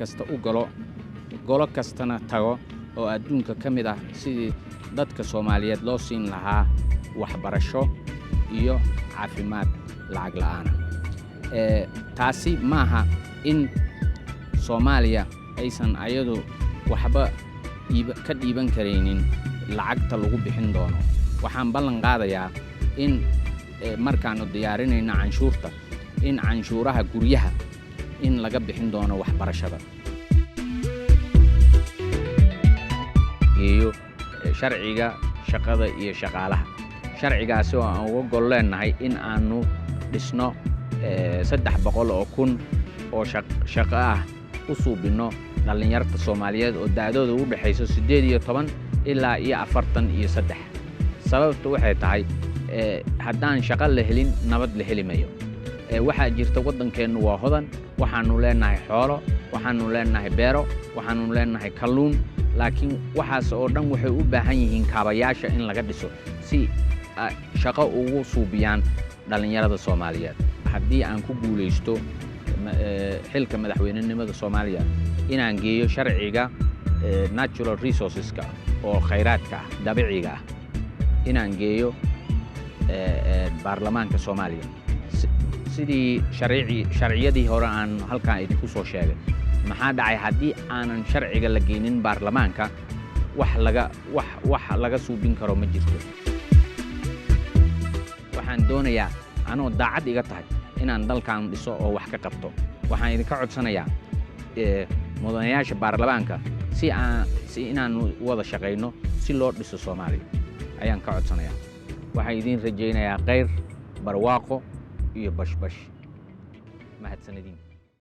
kasta u galo golo kastana tago oo adduunka ka mid ah sidii dadka Soomaaliyeed loo siin lahaa waxbarasho iyo caafimaad lacag la'aan taasi maaha in Soomaaliya aysan ayadu waxba ka dhiiban kareynin lacagta lagu bixin doono waxaan ballan qaadayaa in markaanu diyaarinayna canshuurta in canshuuraha guryaha in laga bixin doono waxbarashada iyo sharciga shaqada iyo shaqaalaha sharcigaasi oo aan uga gol leenahay in aanu dhisno 300,000 oo shaqo ah u suubino dhalinyarada Soomaaliyeed oo daadooda u dhaxayso 18 ilaa 43 sababtu waxay tahay haddaan shaqo la helin nabad la heli mayo waxa jirta wadankeenu waa hodan waxaanu leenahay xoolo waxaanu leenahay beero waxaanu leenahay kalluun laakiin waxaas oo dhan waxay u baahan yihiin kaabayaasha in laga dhiso si shaqo ugu suubiyaan dhalinyarada Soomaaliyeed haddii aan ku guuleysto xilka madaxweynenimada Soomaaliya inaan geeyo sharciga natural resourceska oo khayraadka dabiiciga ah inaan geeyo baarlamaanka Soomaaliya sidii sharciyadii hore aan halkaan idinku soo sheegay maxaa dhacay haddii aanan sharciga la geynin baarlamaanka wax laga suubin karo ma jirto waxaan doonayaa anoo daacad iga tahay inaan dalkan dhiso oo wax ka qabto waxaan idinka codsanayaa mudanayaasha baarlamaanka si inaan wada shaqeyno si loo dhiso Soomaaliya ayaan ka codsanayaa waxaan idin rajaynayaa khayr barwaaqo iyo bashbash mahadsanidin